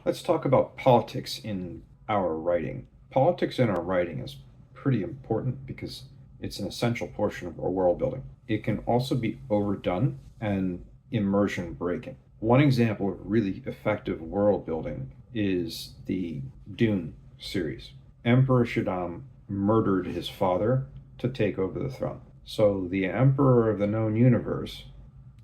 Let's talk about politics in our writing. Politics in our writing is pretty important because it's an essential portion of our world building. It can also be overdone and immersion breaking. One example of really effective world building is the Dune series. Emperor Shadam murdered his father to take over the throne. So the emperor of the known universe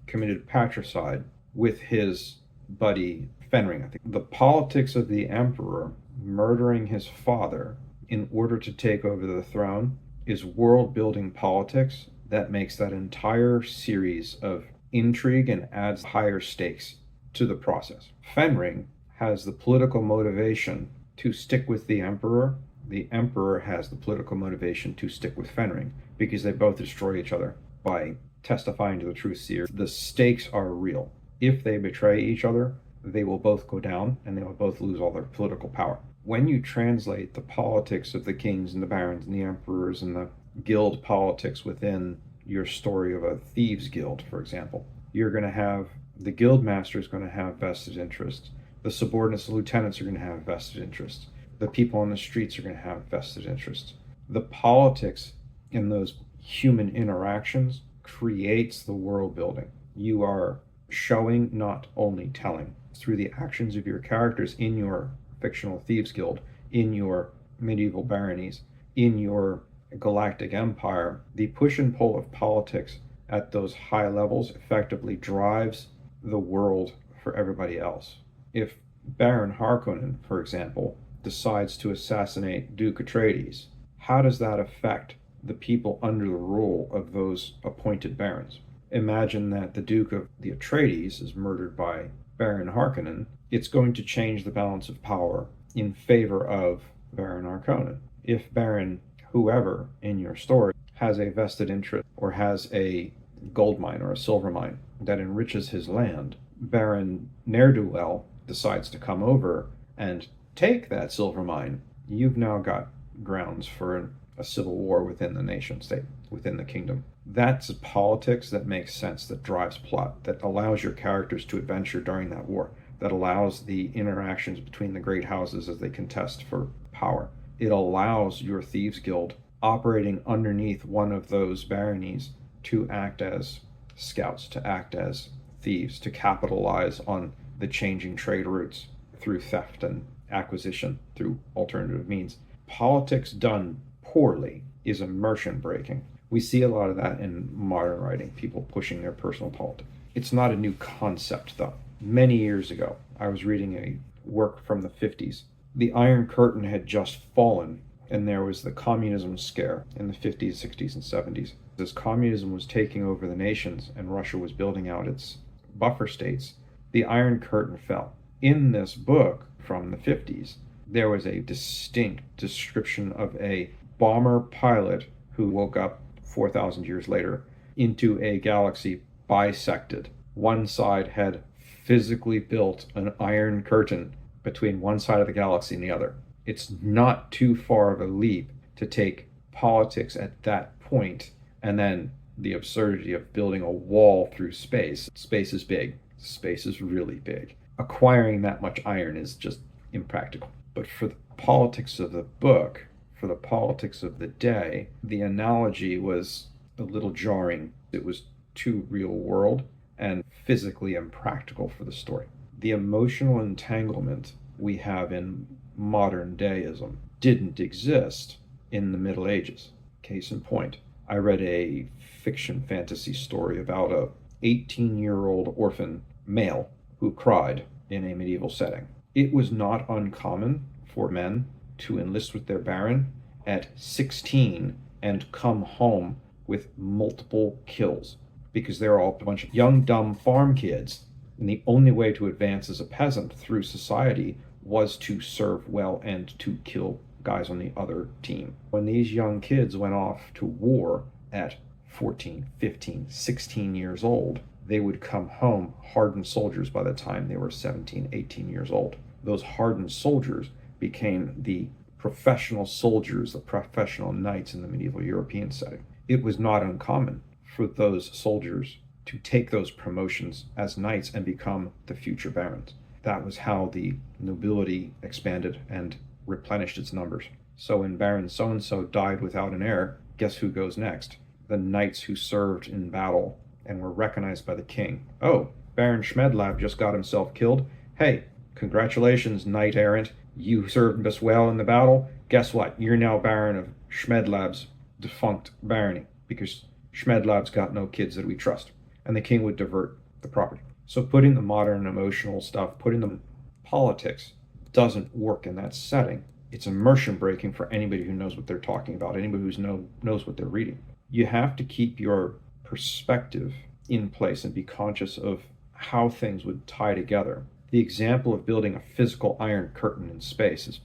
committed patricide with his buddy Fenring. I think the politics of the emperor murdering his father in order to take over the throne is world building politics that makes that entire series of intrigue and adds higher stakes to the process. Fenring has the political motivation to stick with the emperor. The emperor has the political motivation to stick with Fenring because they both destroy each other by testifying to the truth seer. The stakes are real. If they betray each other, they will both go down and they will both lose all their political power. When you translate the politics of the kings and the barons and the emperors and the guild politics within your story of a thieves guild, for example, you're going to have the guild master is going to have vested interests. The subordinates, the lieutenants are going to have vested interests. The people on the streets are going to have vested interests. The politics in those human interactions creates the world building. You are showing, not only telling, through the actions of your characters in your fictional thieves guild, in your medieval baronies, in your galactic empire. The push and pull of politics at those high levels effectively drives the world for everybody else. If Baron Harkonnen, for example, decides to assassinate Duke Atreides, how does that affect the people under the rule of those appointed barons? Imagine that the Duke of the Atreides is murdered by Baron Harkonnen. It's going to change the balance of power in favor of Baron Harkonnen. If Baron whoever in your story has a vested interest or has a gold mine or a silver mine that enriches his land, Baron Ne'er-do-well decides to come over and take that silver mine, you've now got grounds for a civil war within the nation state, within the kingdom. That's politics that makes sense, that drives plot, that allows your characters to adventure during that war, that allows the interactions between the great houses as they contest for power. It allows your thieves guild operating underneath one of those baronies to act as scouts, to act as thieves, to capitalize on the changing trade routes through theft and acquisition through alternative means. Politics done poorly is immersion breaking. We see a lot of that in modern writing, people pushing their personal politics. It's not a new concept, though. Many years ago, I was reading a work from the 50s. The Iron Curtain had just fallen, and there was the communism scare in the 50s, 60s, and 70s. As communism was taking over the nations and Russia was building out its buffer states, the Iron Curtain fell. In this book from the 50s, there was a distinct description of a bomber pilot who woke up 4,000 years later into a galaxy bisected. One side had physically built an iron curtain between one side of the galaxy and the other. It's not too far of a leap to take politics at that point and then the absurdity of building a wall through space. Space is big. Space is really big. Acquiring that much iron is just impractical. But for the politics of the book, for the politics of the day, the analogy was a little jarring. It was too real world and physically impractical for the story. The emotional entanglement we have in modern dayism didn't exist in the Middle Ages. Case in point, I read a fiction fantasy story about a 18-year-old orphan male who cried in a medieval setting. It was not uncommon for men to enlist with their baron at 16 and come home with multiple kills because they're all a bunch of young, dumb farm kids, and the only way to advance as a peasant through society was to serve well and to kill guys on the other team. When these young kids went off to war at 14, 15, 16 years old, they would come home hardened soldiers by the time they were 17, 18 years old. Those hardened soldiers became the professional soldiers, the professional knights in the medieval European setting. It was not uncommon for those soldiers to take those promotions as knights and become the future barons. That was how the nobility expanded and replenished its numbers. So when Baron so and so died without an heir, guess who goes next? The knights who served in battle and were recognized by the king. Oh, Baron Schmedlab just got himself killed. Hey, congratulations, knight errant. You served us well in the battle. Guess what? You're now Baron of Schmedlab's defunct barony because Schmedlab's got no kids that we trust. And the king would divert the property. So putting the modern emotional stuff, putting the politics doesn't work in that setting. It's immersion breaking for anybody who knows what they're talking about, anybody who knows what they're reading. You have to keep your perspective in place and be conscious of how things would tie together. The example of building a physical iron curtain in space is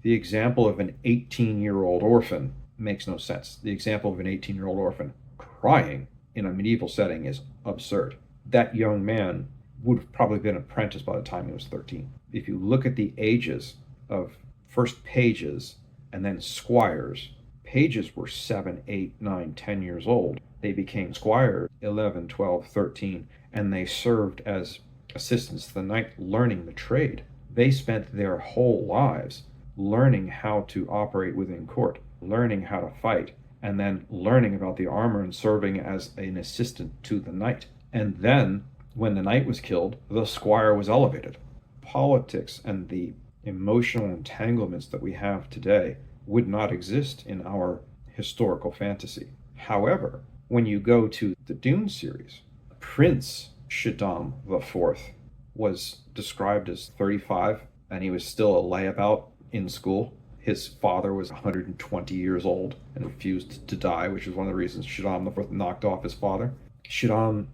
the example of an 18-year-old orphan makes no sense. The example of an 18-year-old orphan crying in a medieval setting is absurd. That young man would have probably been apprenticed by the time he was 13. If you look at the ages of first pages and then squires, pages were 7, 8, 9, 10 years old. They became squires 11, 12, 13, and they served as assistants to the knight learning the trade. They spent their whole lives learning how to operate within court, learning how to fight, and then learning about the armor and serving as an assistant to the knight. And then, when the knight was killed, the squire was elevated. Politics and the emotional entanglements that we have today would not exist in our historical fantasy. However, when you go to the Dune series, Prince Shadam IV was described as 35, and he was still a layabout in school. His father was 120 years old and refused to die, which is one of the reasons Shadam IV knocked off his father. Shadam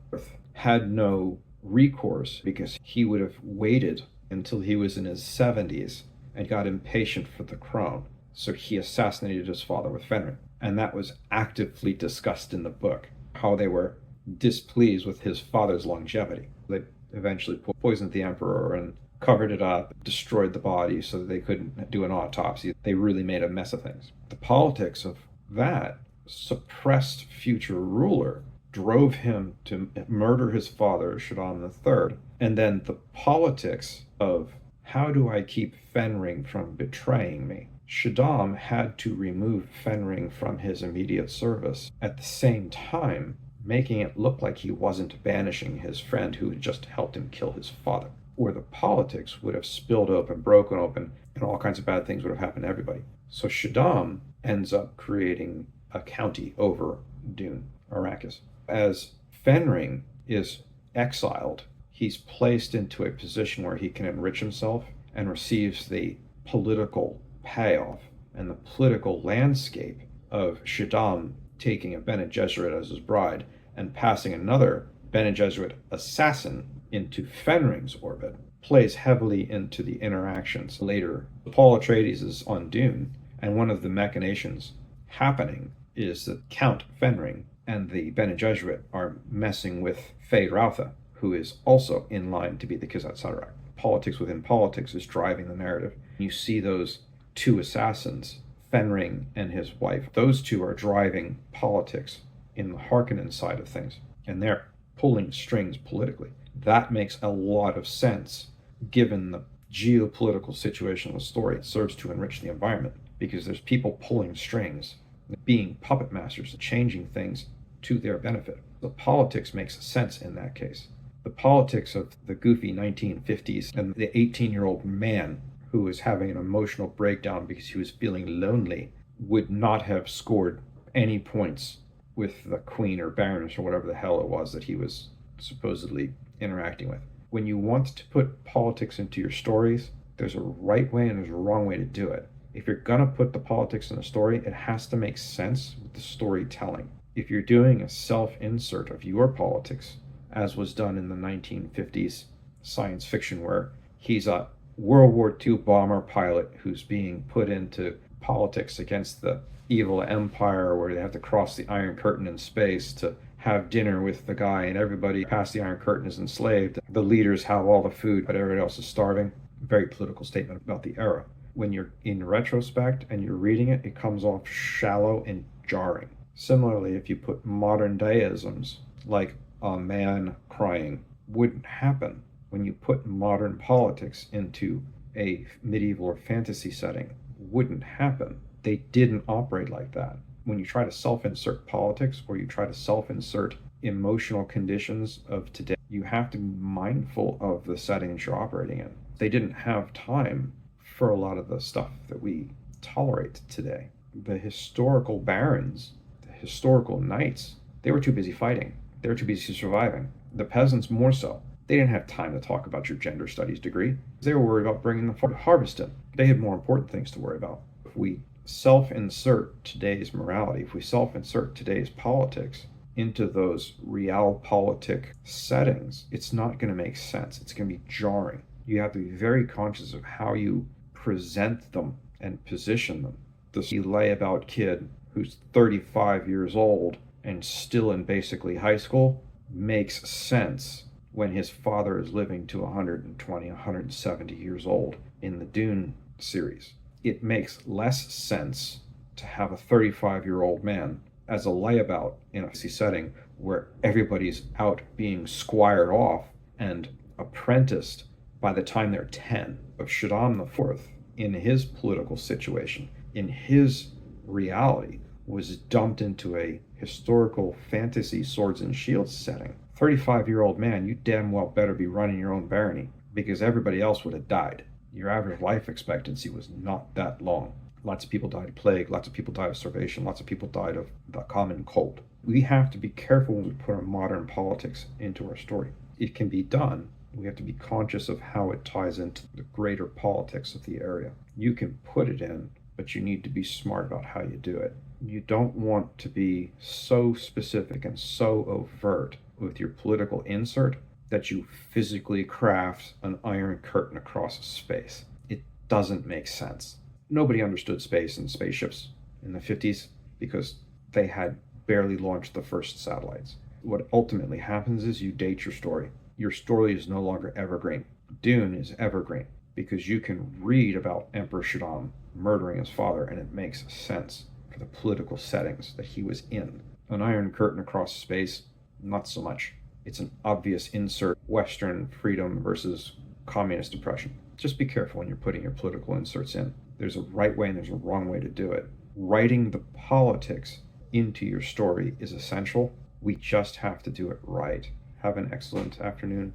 had no recourse because he would have waited until he was in his 70s and got impatient for the crown. So he assassinated his father with Fenring. And that was actively discussed in the book, how they were displeased with his father's longevity. They eventually poisoned the emperor and covered it up, destroyed the body so that they couldn't do an autopsy. They really made a mess of things. The politics of that suppressed future ruler drove him to murder his father, Shadam III. And then the politics of how do I keep Fenring from betraying me? Shadam had to remove Fenring from his immediate service, at the same time making it look like he wasn't banishing his friend who had just helped him kill his father. Or the politics would have spilled open, broken open, and all kinds of bad things would have happened to everybody. So Shadam ends up creating a county over Dune, Arrakis. As Fenring is exiled, he's placed into a position where he can enrich himself and receives the political payoff and the political landscape of Shadam taking a Bene Gesserit as his bride and passing another Bene Gesserit assassin into Fenring's orbit plays heavily into the interactions later. Paul Atreides is on Dune, and one of the machinations happening is that Count Fenring and the Bene Gesserit are messing with Feyd-Rautha, who is also in line to be the Kwisatz Haderach. Politics within politics is driving the narrative. You see those two assassins, Fenring and his wife. Those two are driving politics in the Harkonnen side of things, and they're pulling strings politically. That makes a lot of sense given the geopolitical situation of the story. It serves to enrich the environment because there's people pulling strings, being puppet masters, changing things to their benefit. The politics makes sense in that case. The politics of the goofy 1950s and the 18-year-old man who was having an emotional breakdown because he was feeling lonely would not have scored any points with the queen or baroness or whatever the hell it was that he was supposedly interacting with. When you want to put politics into your stories, there's a right way and there's a wrong way to do it. If you're going to put the politics in a story, it has to make sense with the storytelling. If you're doing a self-insert of your politics, as was done in the 1950s science fiction where he's a World War II bomber pilot who's being put into politics against the evil empire where they have to cross the Iron Curtain in space to have dinner with the guy, and everybody past the Iron Curtain is enslaved. The leaders have all the food, but everybody else is starving. Very political statement about the era. When you're in retrospect and you're reading it, it comes off shallow and jarring. Similarly, if you put modern deisms, like a man crying, wouldn't happen when you put modern politics into a medieval or fantasy setting, wouldn't happen. They didn't operate like that. When you try to self insert politics or you try to self insert emotional conditions of today, you have to be mindful of the settings you're operating in. They didn't have time for a lot of the stuff that we tolerate today. The historical barons, the historical knights, they were too busy fighting. They were too busy surviving. The peasants more so. They didn't have time to talk about your gender studies degree. They were worried about bringing the harvest in. They had more important things to worry about. If we self-insert today's morality, if we self-insert today's politics into those realpolitik settings, it's not going to make sense. It's going to be jarring. You have to be very conscious of how you present them and position them. This layabout kid who's 35 years old and still in basically high school makes sense when his father is living to 120, 170 years old in the Dune series. It makes less sense to have a 35-year-old man as a layabout in a setting where everybody's out being squired off and apprenticed by the time they're 10. Of Shadam IV, in his political situation, in his reality, was dumped into a historical fantasy swords and shields setting. 35-year-old man, you damn well better be running your own barony, because everybody else would have died. Your average life expectancy was not that long. Lots of people died of plague, lots of people died of starvation, lots of people died of the common cold. We have to be careful when we put our modern politics into our story. It can be done. We have to be conscious of how it ties into the greater politics of the area. You can put it in, but you need to be smart about how you do it. You don't want to be so specific and so overt with your political insert that you physically craft an iron curtain across space. It doesn't make sense. Nobody understood space and spaceships in the 50s because they had barely launched the first satellites. What ultimately happens is you date your story. Your story is no longer evergreen. Dune is evergreen because you can read about Emperor Shadam murdering his father and it makes sense for the political settings that he was in. An iron curtain across space, not so much. It's an obvious insert, Western freedom versus communist oppression. Just be careful when you're putting your political inserts in. There's a right way and there's a wrong way to do it. Writing the politics into your story is essential. We just have to do it right. Have an excellent afternoon.